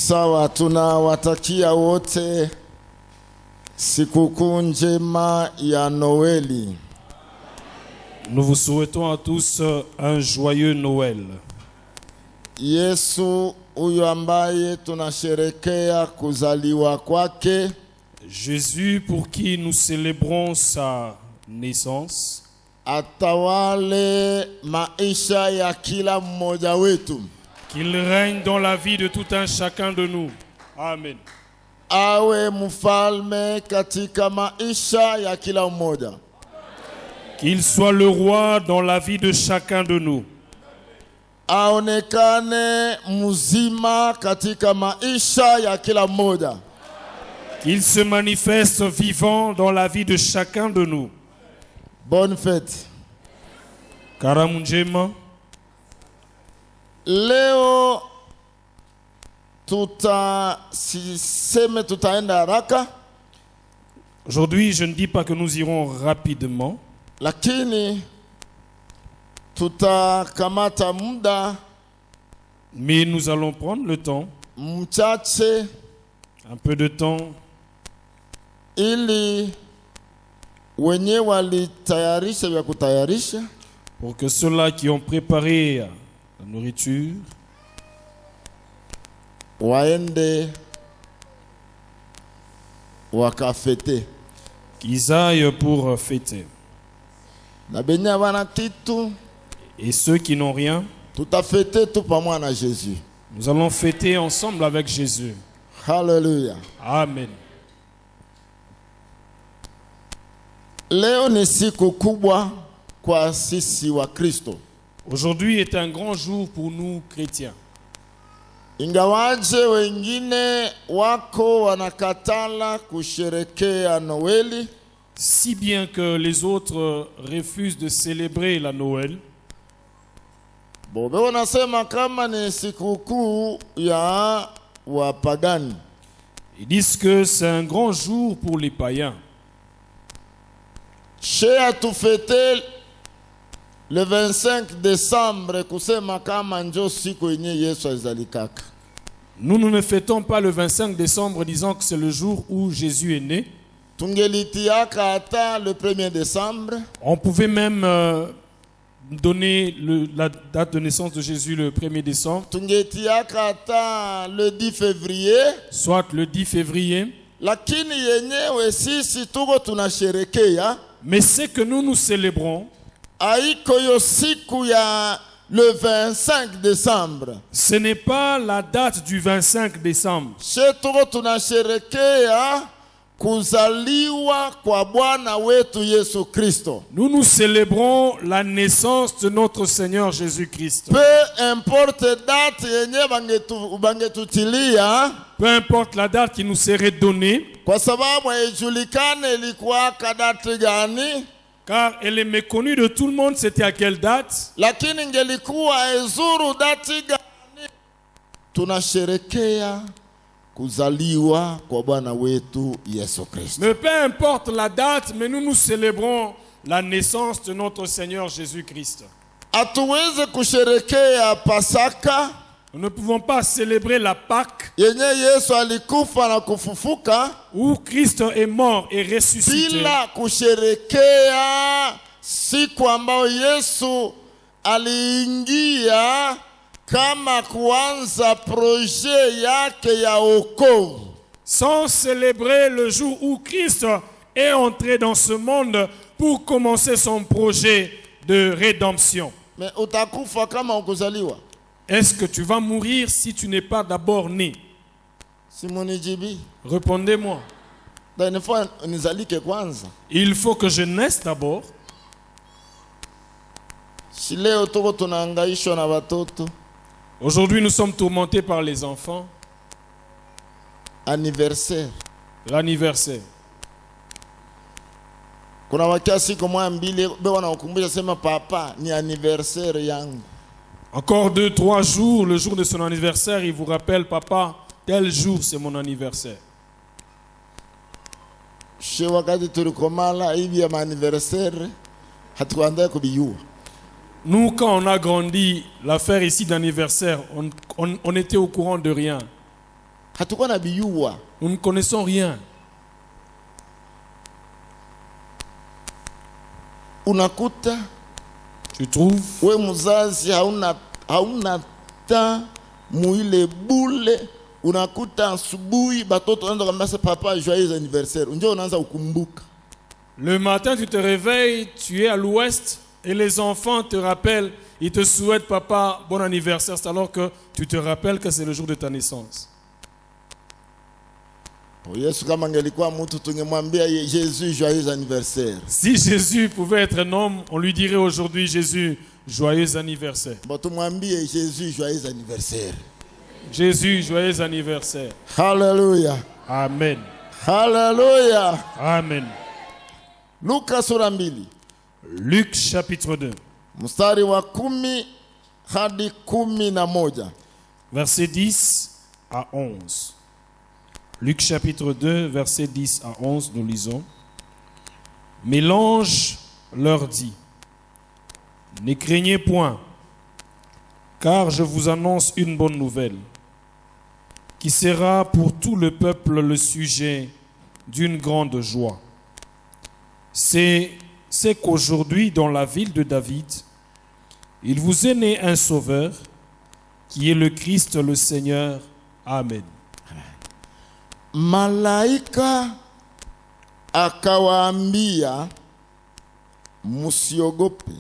Sawa, tunawatakia wote sikukuu njema ya Noeli. Nous vous souhaitons à tous un joyeux Noël. Yesu huyu ambaye tunasherekea kuzaliwa kwake, Jésus, pour qui nous célébrons sa naissance, atawale maisha ya kila mmoja wetu. qu'il règne dans la vie de tout un chacun de nous. Amen. Awe mfalme katika maisha ya kila mmoja. Qu'il soit le roi dans la vie de chacun de nous. Aonekane mzima katika maisha ya kila mmoja. Qu'il se manifeste vivant dans la vie de chacun de nous. Bonne fête. Karamu njema. Leo tutaenda haraka. Aujourd'hui, je ne dis pas que nous irons rapidement, Lakini tutakamata muda mais nous allons prendre le temps, mchache un peu de temps, ili wenye walitayarisha vya kutayarisha pour que ceux-là qui ont préparé la nourriture waende wakafete. qu'ils aillent pour fêter. Na benye wana kitu Et ceux qui n'ont rien, tutafete tu pamoja na Jésus. nous allons fêter ensemble avec Jésus. Hallelujah. Amen. Leo ni siku kubwa kwa sisi wa Kristo. Aujourd'hui est un grand jour pour nous chrétiens. Ingawaje wengine wako wanakatala kusherekea Noeli, Si bien que les autres refusent de célébrer la Noël, bobe wanasema kama ni sikukuu ya wapagani. ils disent que c'est un grand jour pour les païens. Shea tufete le 25 décembre kusema kama njo siku yenye Yesu alizalikaka. Nous ne fêtons pas le 25 décembre disant que c'est le jour où Jésus est né. Tungelitiaka hata le 1er décembre. On pouvait même donner la date de naissance de Jésus le 1er décembre, Tungetiaka hata le 10 février. soit le 10 février. Lakini yenyewe sisi tuko tunasherekea Mais ce que nous célébrons, haiko yo siku ya le 25 décembre. ce n'est pas la date du 25 décembre. She tuko tunasherekea kuzaliwa kwa Bwana wetu Yesu Kristo. Nous célébrons la naissance de notre Seigneur Jésus-Christ. Peu importe date yenye bangetutilia, Peu importe la date qui nous serait donnée, kwa sababu haijulikane ilikuwa kadati gani, car elle est méconnue de tout le monde, c'était à quelle date. lakini ingelikuwa ezuru dati gani, tunasherekea kuzaliwa kwa Bwana wetu Yesu Kristo. Mais peu importe la date, mais nous célébrons la naissance de notre Seigneur Jésus-Christ. Hatuweze kusherekea Pasaka Nous ne pouvons pas célébrer la Pâque yenye Yesu alikufa na kufufuka où Christ est mort et ressuscité, bila kusherekea siku ambayo Yesu aliingia kama kuanza projet yake ya wokovu. sans célébrer le jour où Christ est entré dans ce monde pour commencer son projet de rédemption. Mais utakufa kama ukuzaliwa? Est-ce que tu vas mourir si tu n'es pas d'abord né? Simunijibi. Répondez-moi. Danifaa nizalike kwanza. Il faut que je naisse d'abord. Si leo tuko tunahangaishwa na watoto. Aujourd'hui, nous sommes tourmentés par les enfants. Anniversaire. L'anniversaire. Kuna wakia siku moja mbili bewa na ukumbusha sema papa ni anniversaire yangu. Encore 2-3 jours, le jour de son anniversaire, il vous rappelle, papa, tel jour c'est mon anniversaire. She wakati tulikomala hivi ya anniversaire hatuandaa kubiyua. Nous, quand on a grandi, l'affaire ici d'anniversaire, on était au courant de rien. hatukuwa na biyua. Nous ne connaissons rien. Unakuta Tu trouves, we mzazi hauna ta muile bule. Unakuta asubuhi batoto wanaanza kumwambia papa joyeux anniversaire. Unjo unaanza kukumbuka. le matin tu te réveilles, tu es à l'ouest et les enfants te rappellent, ils te souhaitent papa bon anniversaire, c'est alors que tu te rappelles que c'est le jour de ta naissance. Yesu kama angelikuwa mtu tungemwambia Jésus joyeux anniversaire. Si Jésus pouvait être un homme, on lui dirait aujourd'hui Jésus, joyeux anniversaire. Bon, tumwambie Jésus joyeux anniversaire. Jésus, joyeux anniversaire. Hallelujah. Amen. Hallelujah. Amen. Luka sura 2. Luc chapitre 2, Mstari wa 10 hadi 11. verset 10 à 11. Luc chapitre 2, verset 10 à 11, nous lisons. Mais l'ange leur dit, ne craignez point, car je vous annonce une bonne nouvelle, qui sera pour tout le peuple le sujet d'une grande joie. C'est qu'aujourd'hui, dans la ville de David, il vous est né un sauveur, qui est le Christ le Seigneur. Amen. Malaika akawaambia, msiogope,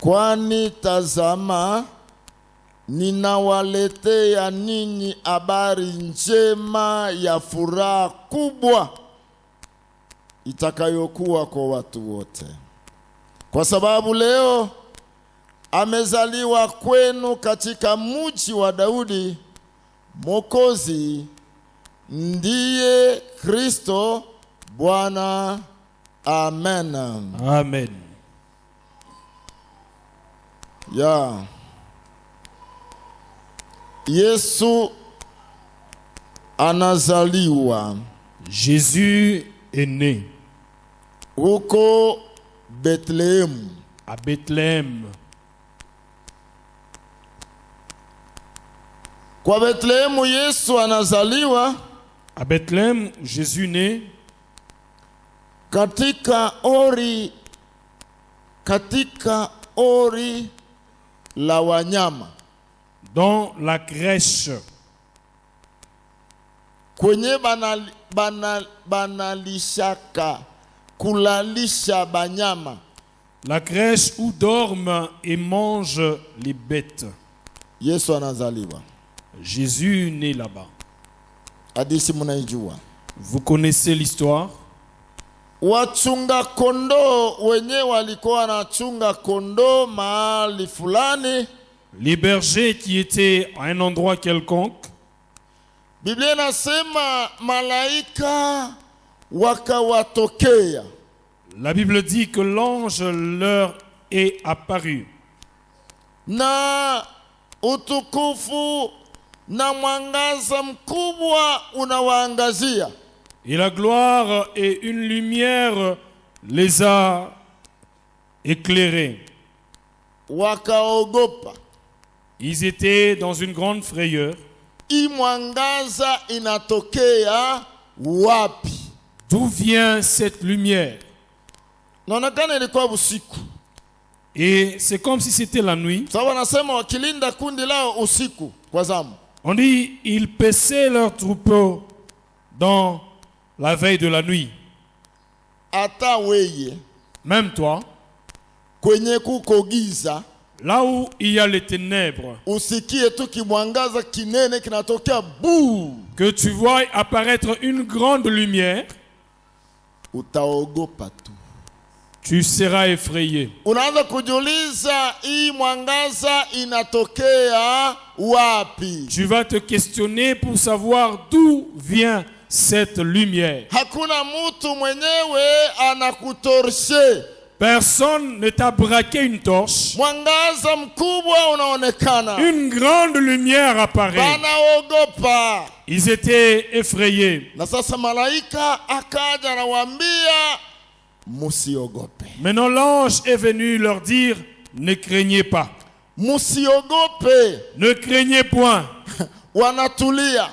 kwani tazama, ninawaletea ninyi habari njema ya furaha kubwa itakayokuwa kwa watu wote. Kwa sababu leo amezaliwa kwenu katika mji wa Daudi Mwokozi, ndiye Kristo Bwana. Amen. Amen. Ya Yesu anazaliwa. Jésus est né Huko Bethlehem. à Bethléem. Kwa Bethlehem Yesu anazaliwa À Bethléem, Jésus naît katika ori la wanyama, dans la crèche kwenye banalishaka kulalisha banyama. La crèche où dorment et mangent les bêtes. Yesu anazaliwa. Jésus naît là-bas. Hadithi mnaijua. Vous connaissez l'histoire. Wachunga kondoo wenye walikuwa wanachunga kondoo mahali fulani. Les bergers qui étaient à un endroit quelconque. Biblia inasema malaika wakawatokea. La Bible dit que l'ange leur est apparu. Na utukufu na mwangaza mkubwa unawaangazia. Et la gloire et une lumière les a éclairés. Wakaogopa. Ils étaient dans une grande frayeur. Hii mwangaza inatokea wapi? D'où vient cette lumière? Naonekana ilikuwa usiku. Et c'est comme si c'était la nuit. Sababu wanasema wakilinda kundi lao usiku kwa zamu. On dit ils paissaient leur troupeau dans la veille de la nuit. Hata weye Même toi, kwenye kuko giza, là où il y a les ténèbres, usikie tu kimwangaza kinene kinatokea buu, que tu vois apparaître une grande lumière, utaogopa tu. tu seras effrayé. Unaanza kujiuliza hii mwangaza inatokea wapi? Tu vas te questionner pour savoir d'où vient cette lumière. Hakuna mtu mwenyewe anakutorshe. Personne ne t'a braqué une torche. Mwangaza mkubwa unaonekana. Une grande lumière apparaît. Wanaogopa. Ils étaient effrayés. Na sasa malaika akaja anawaambia musiogope. Maintenant l'ange est venu leur dire, ne craignez pas. Musiogope. Ne craignez point. Wanatulia.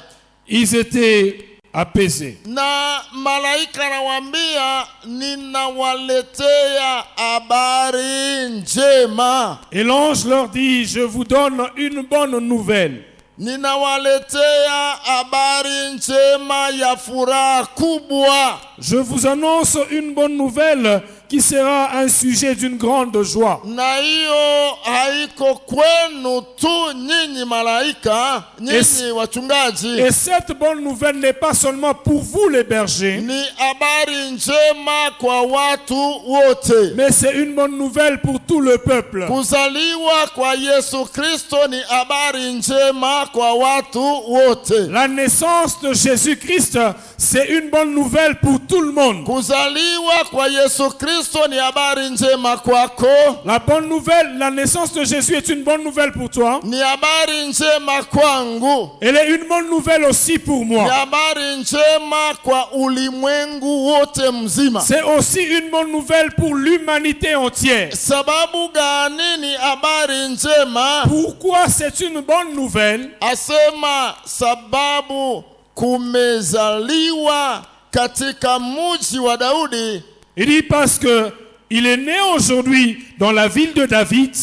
ils étaient apaisés. Na malaika anawaambia ninawaletea habari njema. Et l'ange leur dit, je vous donne une bonne nouvelle. Ninawaletea habari njema ya furaha kubwa. Je vous annonce une bonne nouvelle qui sera un sujet d'une grande joie. Na hiyo haiko kwenu tu nyinyi malaika, nyinyi wachungaji. Et cette bonne nouvelle n'est pas seulement pour vous les bergers, Ni habari njema kwa watu wote. mais c'est une bonne nouvelle pour tout le peuple. Kuzaliwa kwa Yesu Kristo ni habari njema kwa watu wote. La naissance de Jésus-Christ, c'est une bonne nouvelle pour tout le monde. Kuzaliwa kwa Yesu Kristo ni habari njema kwako. La bonne nouvelle, la naissance de Jésus est une bonne nouvelle pour toi. Ni habari njema kwangu. Elle est une bonne nouvelle aussi pour Ni moi. habari njema kwa ulimwengu wote mzima. C'est aussi une bonne nouvelle pour l'humanité entière. Sababu gani ni habari njema? Pourquoi c'est une bonne nouvelle? Asema sababu kumezaliwa katika mji wa Daudi. Il dit parce que il est né aujourd'hui dans la ville de David,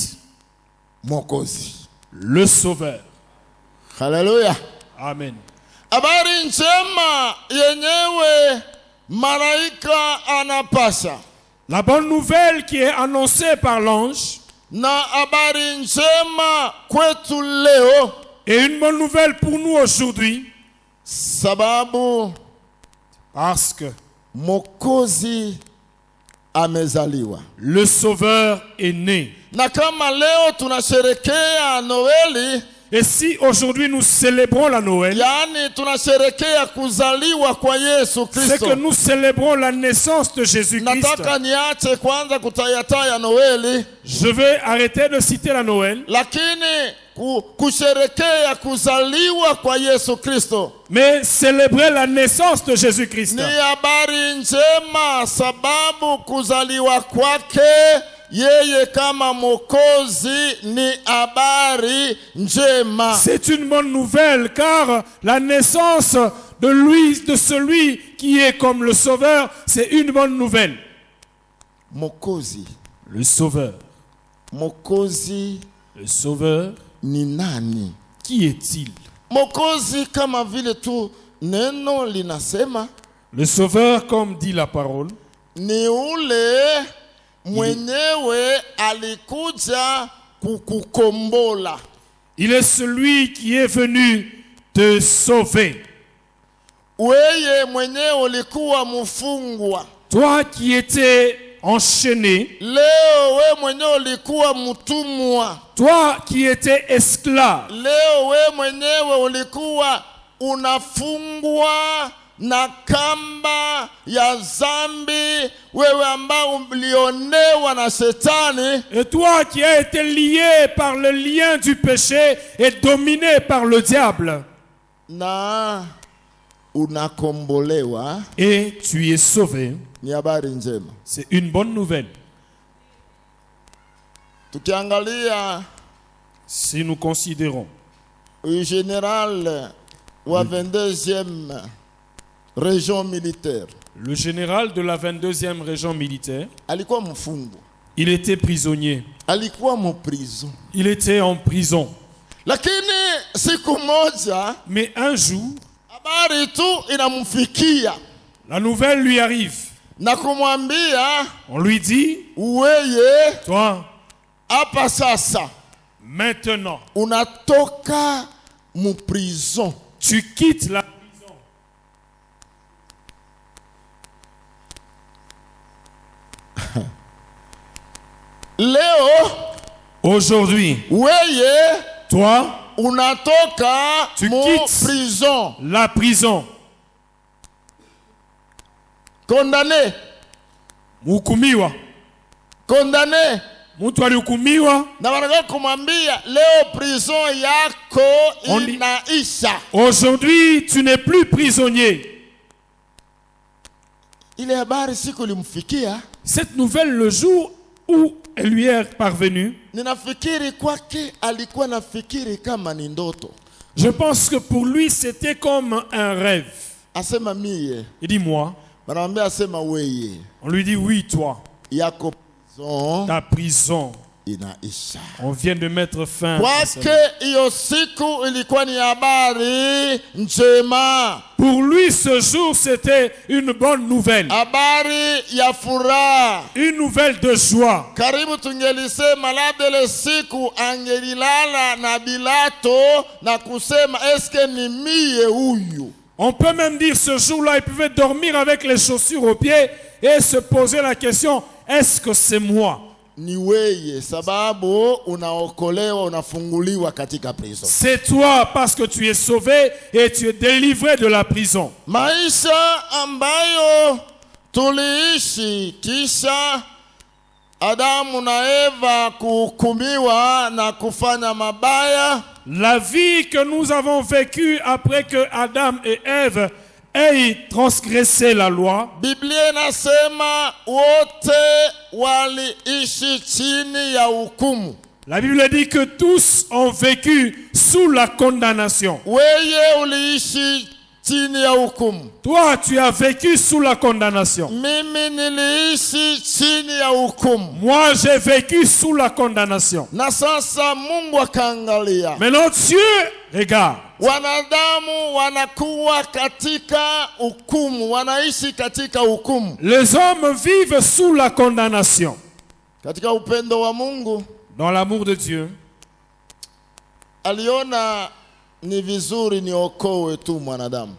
Mwokozi. le Sauveur. Haleluya. Amen. Habari njema yenyewe malaika anapasha. La bonne nouvelle qui est annoncée par l'ange Na habari njema kwetu leo. est une bonne nouvelle pour nous aujourd'hui Sababu parce que Mwokozi amezaliwa. le Sauveur est né. Na kama leo tunasherekea Noeli, Et si aujourd'hui nous célébrons la Noël, yaani tunasherekea kuzaliwa kwa Yesu c'est que Kristo. nous célébrons la naissance de Jésus-Christ. Nataka niache kwanza kutayataya Noeli, Je vais arrêter de citer la Noël, lakini kusherekea kuzaliwa kwa Yesu Kristo mais célébrer la naissance de Jésus-Christ. ni habari njema, sababu kuzaliwa kwake yeye kama Mwokozi ni habari njema. C'est une bonne nouvelle car la naissance de lui, de celui qui est comme le Sauveur, c'est une bonne nouvelle. Mwokozi, Le Sauveur. Mwokozi Le Sauveur, ni nani? qui est-il? Mwokozi kama vile tu neno linasema Le Sauveur, comme dit la parole, ni ule mwenyewe alikuja kukukombola. il est celui qui est venu te sauver. Weye mwenyewe ulikuwa mfungwa, Toi qui étais enchaîné, leo we mwenyewe ulikuwa mtumwa, toi qui étais esclave, leo we mwenyewe ulikuwa unafungwa na kamba ya zambi, wewe ambao ulionewa na shetani. et toi qui as été lié par le lien du péché et dominé par le diable, Na unakombolewa. et tu es sauvé. Ni habari njema. C'est une bonne nouvelle. Tukiangalia Si nous considérons général wa 22e région militaire, le général de la 22e région militaire, alikuwa mfungwa, il était prisonnier. alikuwa mprison, Il était en prison. lakini siku moja Mais un jour, habari tu inamfikia la nouvelle lui arrive. na kumwambia, On lui dit, weye toi, hapa sasa maintenant, unatoka mprison. tu quittes la prison. Leo Aujourd'hui, weye toi, unatoka Tu mu quittes. prison, la prison, condamné, hukumiwa. condamné. Mtu alihukumiwa. Na wanataka kumwambia leo prison yako On dit- inaisha. Aujourd'hui, tu n'es plus prisonnier. Ile habari siku ilimfikia, Cette nouvelle, le jour où elle lui est parvenue, ninafikiri kwake alikuwa nafikiri kama ni ndoto. Je pense que pour lui, c'était comme un rêve. Asema mie. Il dit moi. Banamwambia asema weye. On lui dit oui, toi. Yako prison Ta prison. inaisha. On vient de mettre fin. Kwake hiyo siku ilikuwa ni habari njema. Pour lui, ce jour, c'était une bonne nouvelle. Habari ya furaha. Une nouvelle de joie. Karibu tungelisema labda ile siku angelilala na bilato na kusema eske ni mie huyu. On peut même dire ce jour-là, il pouvait dormir avec les chaussures aux pieds et se poser la question, est-ce que c'est moi? Ni weye sababu unaokolewa unafunguliwa katika prison. C'est toi parce que tu es sauvé et tu es délivré de la prison. Maisha ambayo tuliishi kisha Adamu na Eva kuhukumiwa na kufanya mabaya. La vie que nous avons vécue après que Adam et Ève aient transgressé la loi. Biblia inasema wote waliishi chini ya hukumu. La Bible dit que tous ont vécu sous la condamnation. Weye uliishi chini ya hukumu. Toi, tu as vécu sous la condamnation. Mimi niliishi chini ya hukumu. Moi, j'ai vécu sous la condamnation. Na sasa Mungu akaangalia. Maintenant, Dieu regarde. Wanadamu wanakuwa katika hukumu, wanaishi katika hukumu. Les hommes vivent sous la condamnation. Katika upendo wa Mungu, dans l'amour de Dieu, aliona ni vizuri niokoe tu mwanadamu.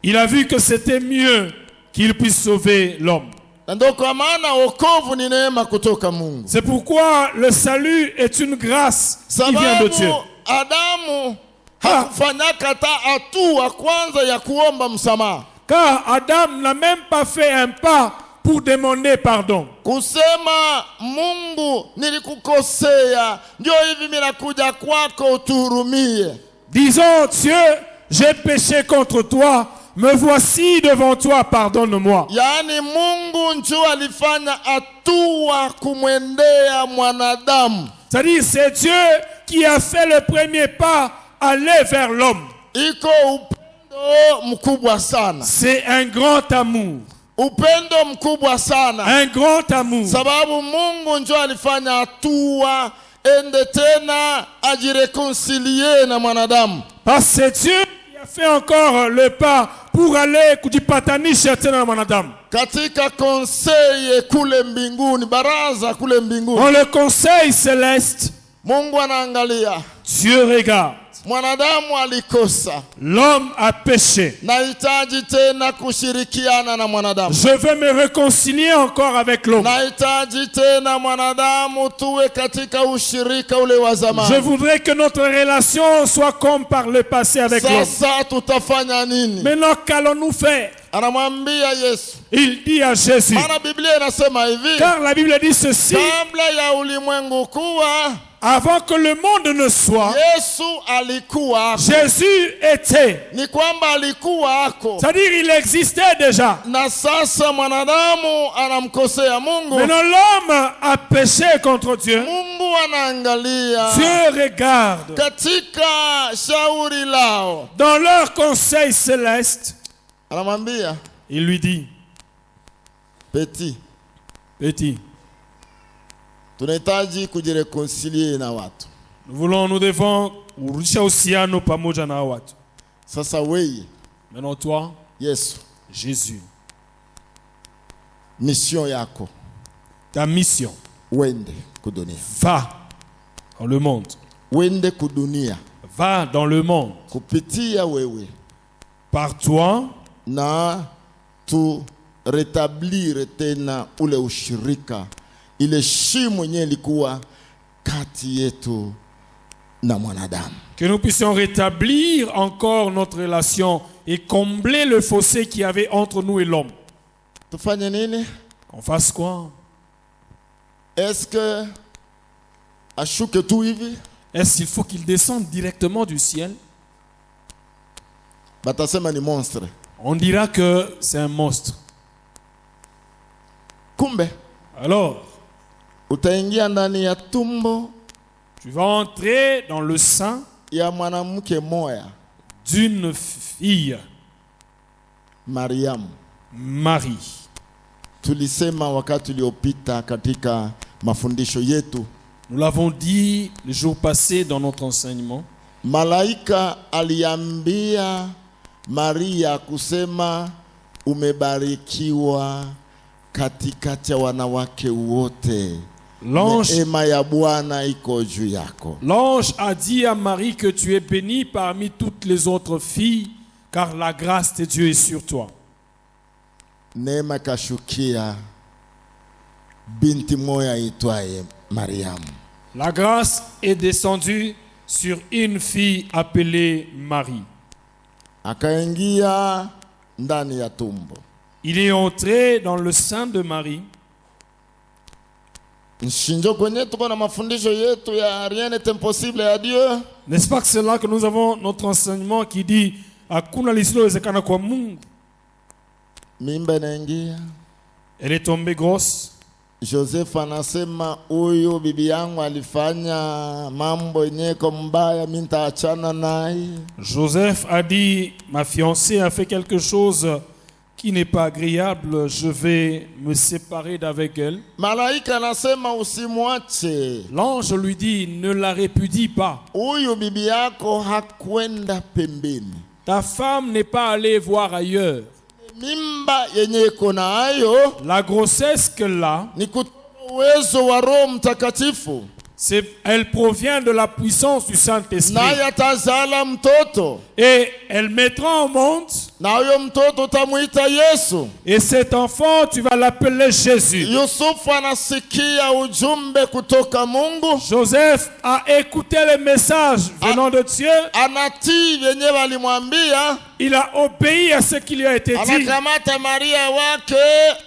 Il a vu que c'était mieux qu'il puisse sauver l'homme. Ndio kwa maana wokovu ni neema kutoka Mungu. C'est pourquoi le salut est une grâce qui vient de Dieu. Adamu hakufanyaka hata hatua kwanza ya kuomba msamaha. Car Adam n'a même pas fait un pas pour demander pardon. Kusema Mungu nilikukosea, ndio hivi mimi nakuja kwako utuhurumie. Disons, Dieu, j'ai péché contre toi, me voici devant toi, pardonne-moi. Yaani Mungu ndio alifanya hatua kumwendea mwanadamu. C'est-à-dire, c'est Dieu qui a fait le premier pas, aller vers l'homme. Iko upendo mkubwa sana. C'est un grand amour. Upendo mkubwa sana. Un grand amour. Sababu Mungu ndio alifanya hatua ende tena ajireconcilier na mwanadamu. Parce que c'est Dieu qui a fait encore le pas pour aller kujipatanisha tena na mwanadamu. Katika conseil kule mbinguni, baraza kule mbinguni. Dans le conseil céleste, Mungu anaangalia. Dieu regarde. Mwanadamu alikosa. L'homme a péché. Nahitaji tena kushirikiana na mwanadamu. Je veux me réconcilier encore avec l'homme. Nahitaji tena mwanadamu tuwe katika ushirika ule wa zamani. Je voudrais que notre relation soit comme par le passé avec l'homme. Sasa tutafanya nini? Maintenant, qu'allons-nous faire? Anamwambia Yesu. Il dit à Jésus. Maana Biblia inasema hivi. Car la Bible dit ceci. Kabla ya ulimwengu kuwa, avant que le monde ne soit, Yesu alikuwa ako. Jésus était. Ni kwamba alikuwa ako. C'est-à-dire il existait déjà. Na sasa mwanadamu anamkosea Mungu. Maintenant l'homme a péché contre Dieu. Mungu anaangalia. Dieu regarde. Katika shauri lao. Dans leur conseil céleste, anamwambia, il lui dit, petit, tunahitaji kujireconcilier na watu. Nous devons urudisha uhusiano pamoja na watu. Sasa wewe, maintenant toi, Yesu, Jésus, mission yako, ta mission, wende kudunia. va dans le monde. Wende kudunia. Va dans le monde. Kupitia wewe. Par toi, na tu rétablir tena ule ushirika, ile shimo yenyewe ilikuwa kati yetu na mwanadamu. Que nous puissions rétablir encore notre relation et combler le fossé qu'il y avait entre nous et l'homme. Tufanye nini? On fasse quoi? Est-ce que ashuke tu hivi? Est-ce qu'il faut qu'il descende directement du ciel? Batasema ni monstre. On dira que c'est un monstre. Kumbe. Alors, utaingia ndani ya tumbo, tu vas entrer dans le sein ya mwanamke moya. d'une fille, Mariamu. Marie. Tulisema wakati uliopita katika mafundisho yetu, Nous l'avons dit les jours passés dans notre enseignement. malaika aliambia Maria kusema umebarikiwa katikati ya wanawake wote. Neema ya Bwana iko juu yako. L'ange a dit à Marie que tu es bénie parmi toutes les autres filles, car la grâce de Dieu est sur toi. Neema kashukia binti moya itwaye Mariamu. La grâce est descendue sur une fille appelée Marie. Akaingia ndani ya tumbo. Il est entré dans le sein de Marie. Nshinjo kwenye tuko na mafundisho yetu ya rien n'est impossible ya Dieu. N'est-ce pas que c'est là que nous avons notre enseignement qui dit hakuna lisilowezekana kwa Mungu? Mimba inaingia. Elle est tombée grosse. Joseph anasema huyu bibi yangu alifanya mambo yenye kwa mbaya, mimi nitaachana naye. Joseph a dit, ma fiancée a fait quelque chose qui n'est pas agréable, je vais me séparer d'avec elle. Malaika anasema usimwache. L'ange lui dit, ne la répudie pas. Huyu bibi yako hakwenda pembeni. Ta femme n'est pas allée voir ailleurs. Mimba yenye iko nayo, La grossesse qu'elle a, ni kutoka uwezo wa Roho Mtakatifu. elle provient de la puissance du Saint-Esprit. Naye atazala mtoto. Et elle mettra au monde, Na huyo mtoto utamuita Yesu. et cet enfant, tu vas l'appeler Jésus. Yusufu anasikia ujumbe kutoka Mungu. Joseph a écouté le message venant de Dieu. Anatii yenye walimwambia. Il a obéi à ce qui lui a été dit. Anakamata Maria wake,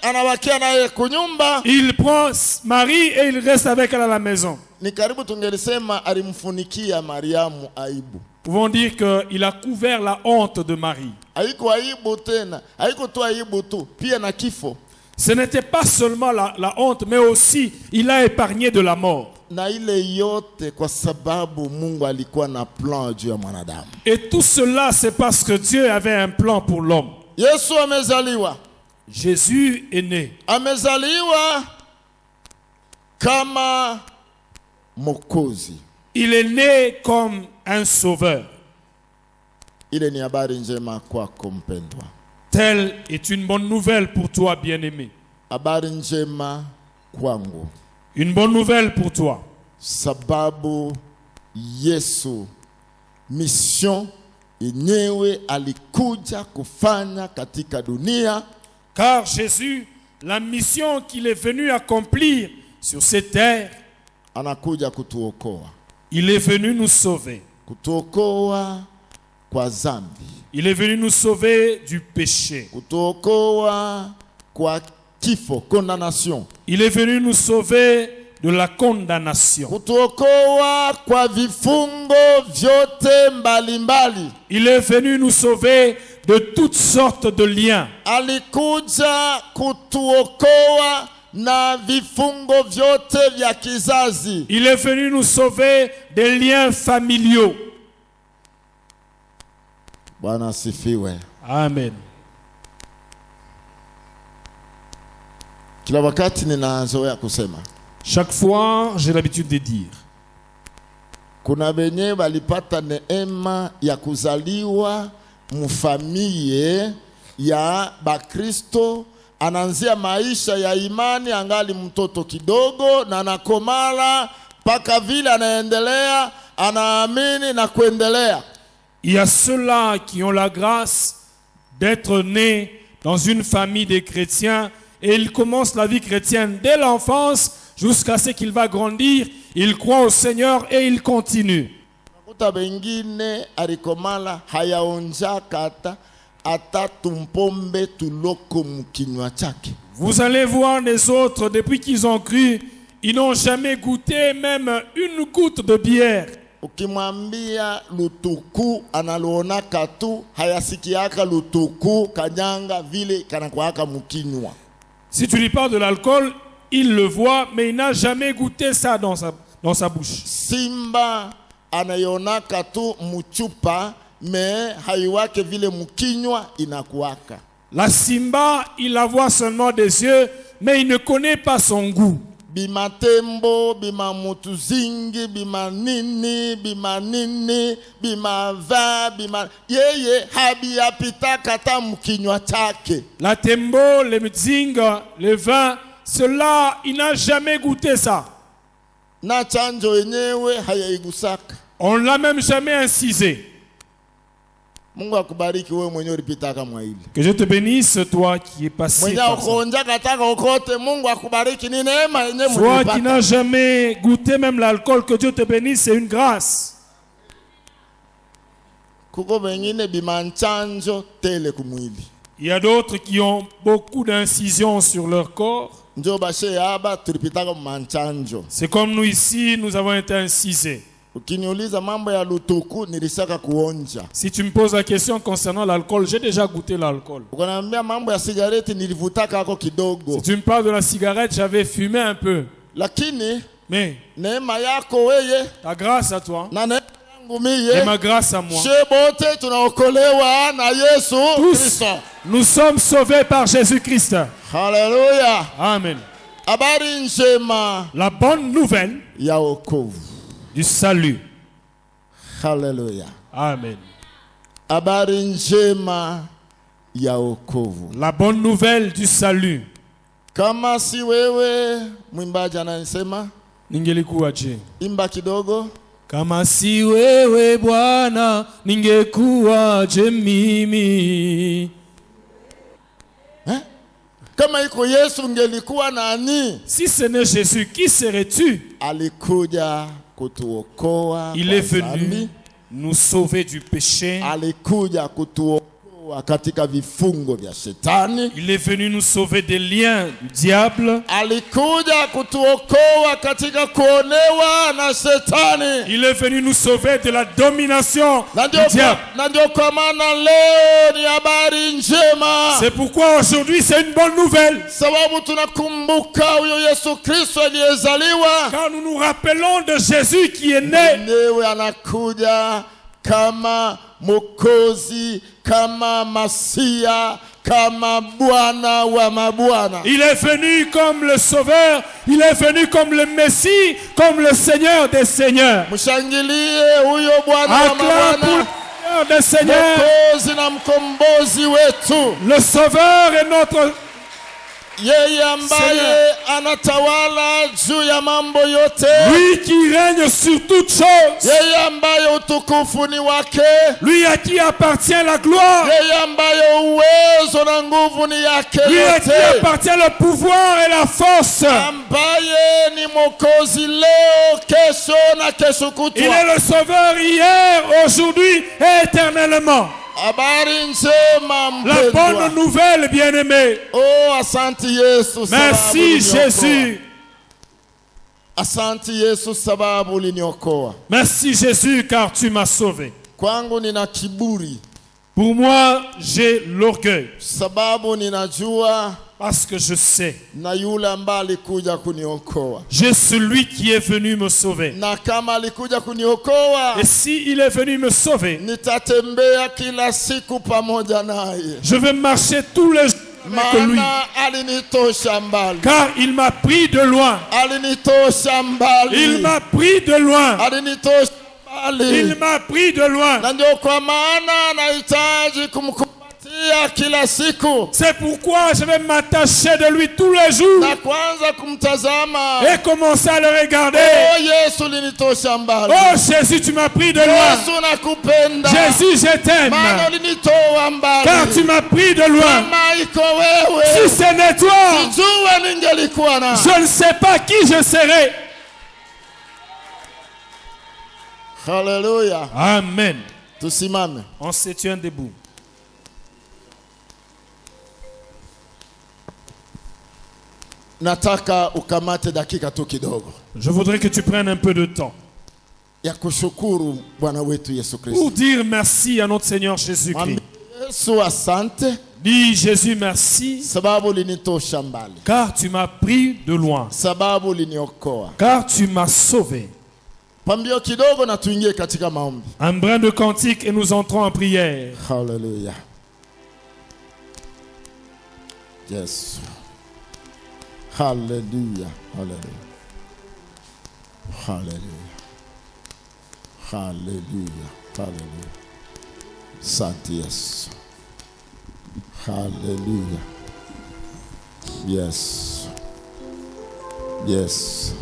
anawakia naye kunyumba. Il prend Marie et il reste avec elle à la maison. Ni karibu tungelisema alimfunikia Mariamu aibu. Nous pouvons dire qu'il a couvert la honte de Marie. Haiko aibu tena, haiko tu aibu tu, pia na kifo. Ce n'était pas seulement la honte, mais aussi il a épargné de la mort. Na ile yote kwa sababu Mungu alikuwa na plan juu ya mwanadamu. Et tout cela, c'est parce que Dieu avait un plan pour l'homme. Yesu amezaliwa. Jésus est né. Amezaliwa kama Mokozi. Il est né comme un sauveur. Ile ni habari njema kwako mpendwa. Telle est une bonne nouvelle pour toi, bien-aimé. Habari njema kwangu. Une bonne nouvelle pour toi. Sababu Yesu mission yenyewe alikuja kufanya katika dunia. Car Jésus, la mission qu'il est venu accomplir sur cette terre, Anakuja kutuokoa. il est venu nous sauver. Kutuokoa kwa zambi. Il est venu nous sauver du péché. Kutuokoa kwa kifo, condamnation. Il est venu nous sauver de la condamnation. Kutuokoa kwa vifungo vyote mbalimbali. Il est venu nous sauver de toutes sortes de liens. Alikuja kutuokoa na vifungo vyote vya kizazi. Il est venu nous sauver des liens familiaux. Bwana asifiwe. Amen. Kila wakati ninazoea kusema, Chaque fois, j'ai l'habitude de dire, kuna benye walipata neema ya kuzaliwa mfamilie ya Bakristo, anaanzia maisha ya imani angali mtoto kidogo na anakomala mpaka vile anaendelea, anaamini na kuendelea. il y a ceux-là qui ont la grâce d'être nés dans une famille de chrétiens et ils commencent la vie chrétienne dès l'enfance jusqu'à ce qu'il va grandir. Ils croient au Seigneur et ils continuent. Nakuta bengine alikomala hayaonjaka hata tumpombe tuloko mkinywa chake. Vous allez voir les autres, depuis qu'ils ont cru, ils n'ont jamais goûté même une goutte de bière. Ukimwambia lutuku analuonaka tu, hayasikiaka lutuku kanyanga vile kanakuaka mkinywa. Si tu lui parles de l'alcool, il le voit, mais il n'a jamais goûté ça dans sa bouche. Simba anayonaka tu mchupa me haiwake vile mkinywa inakuwaka. La Simba, il la voit seulement des yeux, mais il ne connaît pas son goût. Bimatembo, bimamutuzingi, bimanini, bimava, yeye habiyapita kata mkinywa chake. La tembo, le mzinga, le vin, cela, il n'a jamais goûté ça. Na chanjo yenyewe hayaigusaka. On ne l'a même jamais incisé. Mungu akubariki wewe mwenyewe ulipitaka mwa hili. Que je te bénisse, toi qui es passé Mwenye par ça. ukonja kataka ukote, Mungu akubariki, ni neema yenyewe Toi qui mlipata. n'as jamais goûté même l'alcool, que Dieu te bénisse, c'est une grâce. Kuko wengine bimanchanjo tele kumwili. Il y a d'autres qui ont beaucoup d'incisions sur leur corps. Njo bashe aba tulipitaka manchanjo. C'est comme nous ici, nous avons été incisés. Ukiniuliza mambo ya lutuku nilisaka kuonja. Si tu me poses la question concernant l'alcool, j'ai déjà goûté l'alcool. Ukaniambia mambo ya sigareti nilivutaka hako kidogo. Si tu me parles de la cigarette, j'avais fumé un peu. Lakini Mais neema yako weye ta grâce à toi na neema yangu et miye, ma grâce à moi, shebote tunaokolewa na Yesu tous, Kristo. nous sommes sauvés par Jésus-Christ. Haleluya. Amen. Habari njema La bonne nouvelle ya wokovu. du salut. Haleluya. Amen. Habari njema ya wokovu. La bonne nouvelle du salut. Kama si wewe, mwimbaji ananisema Ningelikuwa je? imba kidogo. Kama si wewe Bwana, ningekuwa je mimi? Kama iko Yesu ngelikuwa nani? Si ce n'est Jésus, qui serais-tu? Alikuja kutuokoa. Il est venu nous sauver du péché. Alikuja kutuokoa katika vifungo vya shetani. Il est venu nous sauver des liens du diable. Alikuja kutuokoa katika kuonewa na shetani. Il est venu nous sauver de la domination Na du diable. ndio kwa maana leo ni habari njema. C'est pourquoi aujourd'hui c'est une bonne nouvelle. Sababu tunakumbuka huyo Yesu Kristo aliyezaliwa. Car nous nous rappelons de Jésus qui est né. Mwenyewe anakuja kama Mwokozi, kama Masia, kama Bwana wa mabwana. Il est venu comme le Sauveur, il est venu comme le Messie, comme le Seigneur des Seigneurs. Mshangilie huyo Bwana wa Acclame pour le mabwana, Seigneur des Seigneurs. Mwokozi na mkombozi wetu, Le Sauveur est notre yeye ambaye anatawala juu ya mambo yote, lui qui règne sur toutes choses, yeye ambaye utukufu ni wake, lui à qui appartient la gloire, yeye ambaye uwezo na nguvu ni yake lui à qui yote, appartient le pouvoir et la force. ambaye ni Mwokozi leo, kesho na kesho Il kutwa. est le Sauveur hier, aujourd'hui et éternellement. Habari njema La mpendwa. bonne nouvelle, bien-aimé. Oh, asante Yesu sababu Merci uliniokoa. Jésus. Asante Yesu sababu uliniokoa. Merci Jésus car tu m'as sauvé. Kwangu nina kiburi Pour moi, j'ai l'orgueil sababu ninajua parce que je sais, na yule ambaye alikuja kuniokoa. j'ai celui qui est venu me sauver. Na kama alikuja kuniokoa, Et si il est venu me sauver, nitatembea kila siku pamoja naye. je vais marcher tous les jours avec lui. Maana alinitosha mbali. Car il m'a pris de loin. Alinitosha mbali. Il m'a pris de loin. Alinitosha mbali. Il m'a pris de loin. Na ndio kwa maana nahitaji kumkumbatia kila siku. C'est pourquoi je vais m'attacher de lui tous les jours Na kwanza kumtazama. et commencer à le regarder. Oh Yesu ulinitosha mbali. Oh Jésus, tu m'as pris de loin. Yesu nakupenda. Jésus, je t'aime. Maana ulinitoa mbali. Car tu m'as pris de loin. Kama iko wewe, Si ce n'est toi, sijua ningelikuwa na. je ne sais pas qui je serai. Haleluya. Amen. Tusimame. On se tient debout. Nataka ukamate dakika tu kidogo Je voudrais que tu prennes un peu de temps ya kushukuru Bwana wetu Yesu pour Kristo. dire merci à notre Seigneur Jésus-Christ. Mwambie Yesu asante Dis Jésus merci sababu ulinitosha mbali. car tu m'as pris de loin, Sababu uliniokoa. car tu m'as sauvé. Pambio kidogo na tuingie katika maombi. Un brin de cantique et nous entrons en prière. Hallelujah. Yes. Hallelujah. Hallelujah. Hallelujah. Hallelujah. Hallelujah. Santi yes. Hallelujah. Yes. Yes.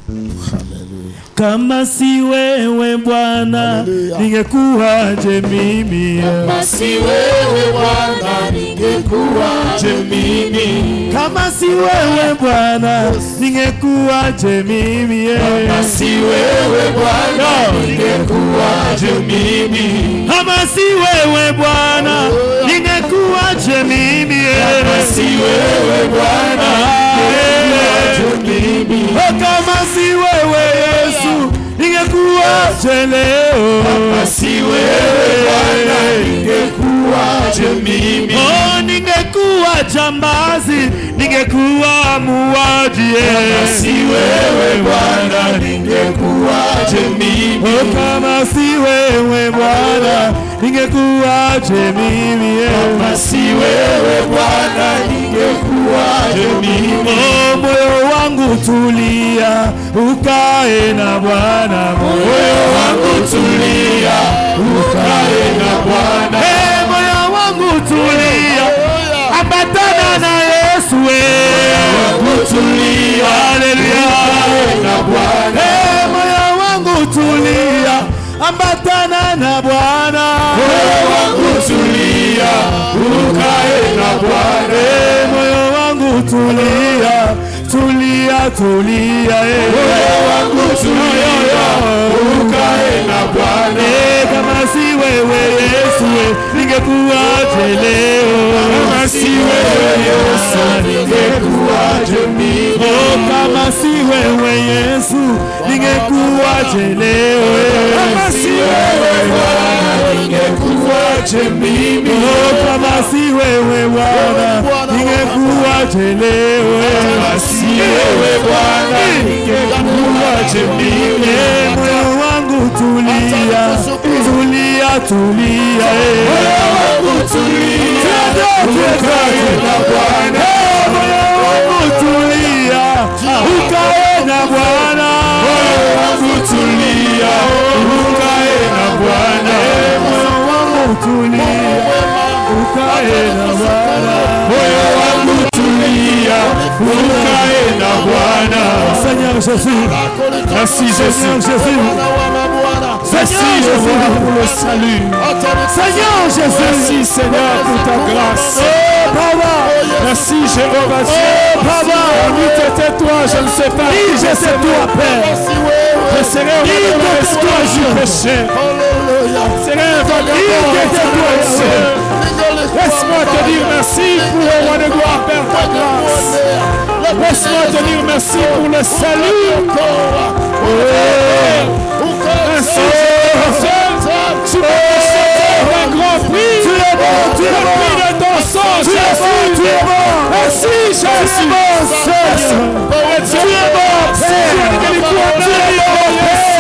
Hallelujah. Kama si wewe Bwana, Hallelujah. ningekuwaje mimi? Kama si wewe Bwana, ningekuwaje mimi? Kama si wewe Bwana, ningekuwaje mimi? Kama si wewe Bwana, ningekuwaje mimi? Kama si wewe Bwana, ningekuwaje mimi? Kama si wewe Bwana, ningekuwaje mimi? Kama si wewe Yesu, ningekuwaje leo? Kama si wewe Bwana, ningekuwaje mimi? Oh, ningekuwa jambazi, ningekuwa muuaji. Kama si wewe Bwana, ningekuwaje mimi? Oh, kama si wewe Bwana, ningekuwaje mimi? Kama si wewe Bwana, ningekuwaje mimi? Oh, moyo wangu tulia, ukae na Bwana. Moyo wangu tulia, ukae na Bwana. Hey, moyo wangu tulia, ambatana na Yesu. Moyo wangu tulia, Haleluya, ukae na Bwana. hey, moyo wangu tulia, ambatana na Bwana. Moyo wangu tulia, ukae na Bwana. Hey, moyo wangu tulia, tulia, tulia. Hey, moyo wangu tulia, ukae na Bwana. Hey, kama si wewe Yesu, ningekuwaje leo? Kama si wewe Yesu, ningekuwaje mimi? Oh, kama si wewe Yesu, ningekuwaje leo? Kama si wewe Bwana, ningekuwaje mimi? Oh, kama si wewe Bwana, ningekuwaje leo? Kama si wewe Bwana, ningekuwaje mimi? Moyo wangu tulia, tulia, tulia. Moyo wangu tulia, ukae na Bwana. Moyo wangu tulia, ukae na Bwana. Moyo wangu tulia, ukae na Bwana. Moyo wangu tulia, ukae na Bwana. Moyo wangu tulia, ukae na Bwana. Seigneur Jésus, Merci Jésus. Seigneur Jésus, Merci Jésus pour le salut. Seigneur Jésus, Merci Seigneur pour ta grâce. oh Baba, Merci Jéhovah. oh Baba, Où t'étais toi, je ne sais pas. oui, je sais toi, Père. Je serai au Oui, de l'esclave du t'étais péché. Je serai un vagabond Oui, t'étais toi, Seigneur. Laisse-moi te dire merci pour le roi de gloire, Père, ta grâce. Laisse-moi te dire merci pour le salut. Merci, Jésus. Tu m'as acheté un grand prix. Tu es bon, tu es Le bon. prix de ton sang, Tu es bon, Jésus. tu es bon. Merci, Jésus. Tu es bon, Père. Tu es bon, Père.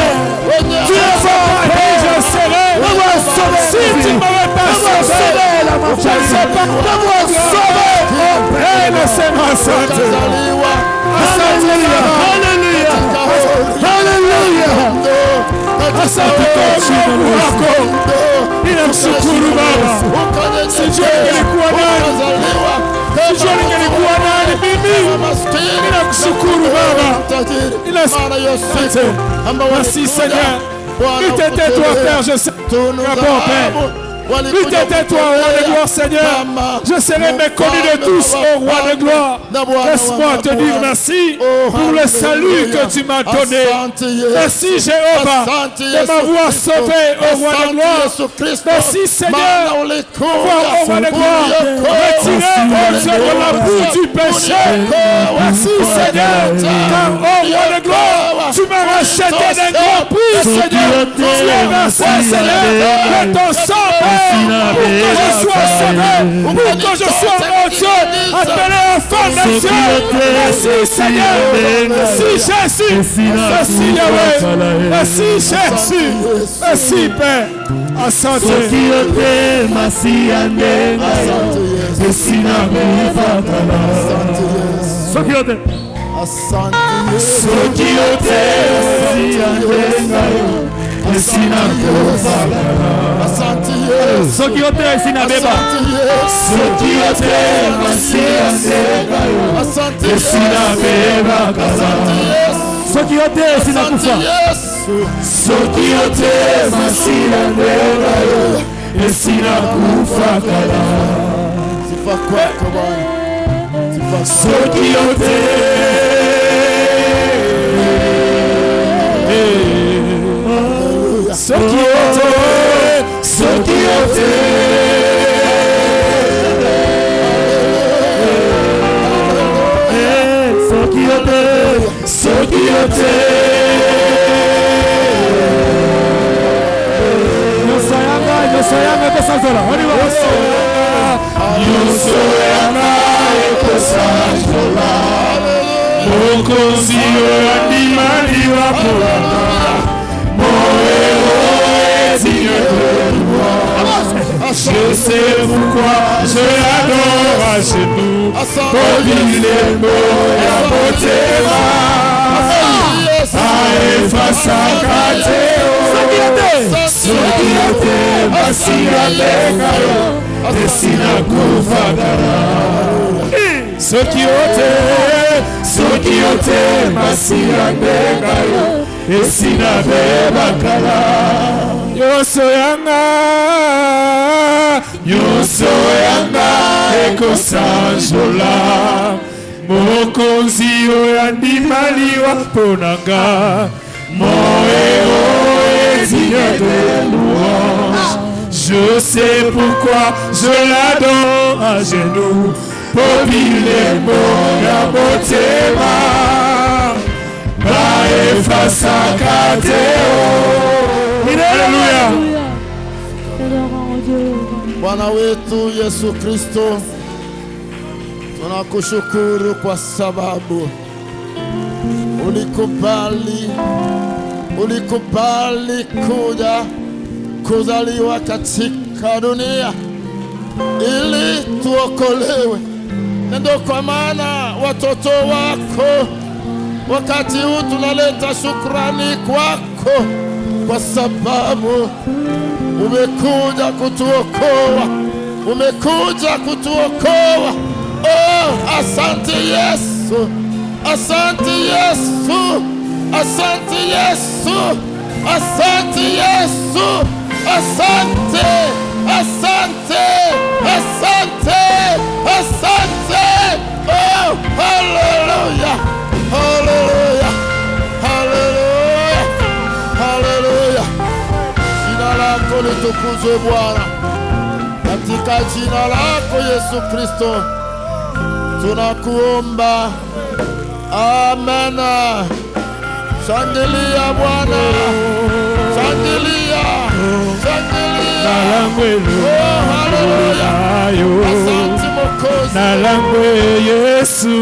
Je serai. Si tu ne m'avais pas sauvé, je ne sais pas comment sauver. Et laissez-moi sauter. Hallelujah. Hallelujah. Asante wako. Ninamshukuru Baba. Sijui ningelikuwa nani. Sijui ningelikuwa nani mimi. Ninakushukuru Baba. Asante. Merci Seigneur. Où t'étais toi Père, je sais. Bon Père. Où t'étais toi, roi de gloire, Seigneur? Je serai méconnu de tous, ô roi de gloire. Laisse-moi te dire merci pour le salut que tu m'as donné. Merci, Jéhovah, de m'avoir sauvé, ô roi de gloire. Merci, Seigneur, pour avoir, ô roi de gloire, retiré, ô Dieu, de la boue du péché. Merci, Seigneur, car, ô roi de gloire, tu m'as racheté d'un grand prix. Seigneur, tu es versé, Seigneur, de ton sang, Père, pour que je sois sauvé, pour que je sois, mon Dieu, appelé enfant de Dieu. Merci, Seigneur. Merci, Jésus. Merci, Yahweh. Merci, Jésus. Merci, Père. Asante. Je sais pourquoi je l'adore à genoux. Pour lui les mots et la beauté Ae face à Kateo. Sokiate Masia Lekayo. Desina Kufagara. Sokiote Masia Lekayo. Desina Bebakala. Yoso yanga ekosanjola mokonzi oyo andimaliwa ponanga moero digne de louange. Je sais pourquoi je l'adore à genoux popile moya motema bae face à Kateo. Alléluia. Bwana wetu Yesu Kristo, tunakushukuru kwa sababu ulikubali kuja kuzaliwa katika dunia ili tuokolewe. Ndio kwa maana watoto wako wakati huu tunaleta shukrani kwako kwa sababu umekuja kutuokoa, umekuja kutuokoa. Oh, asante Yesu, asante Yesu, asante Yesu, asante Yesu, asante, asante, asante, asante. Oh, hallelujah, hallelujah, hallelujah, hallelujah. Jina lako litukuzwe Bwana, katika jina lako Yesu Kristo tunakuomba, amen. Shangilia Bwana, shangilia, shangilia. Oh, hallelujah, asante Mwokozi. Na langwe Yesu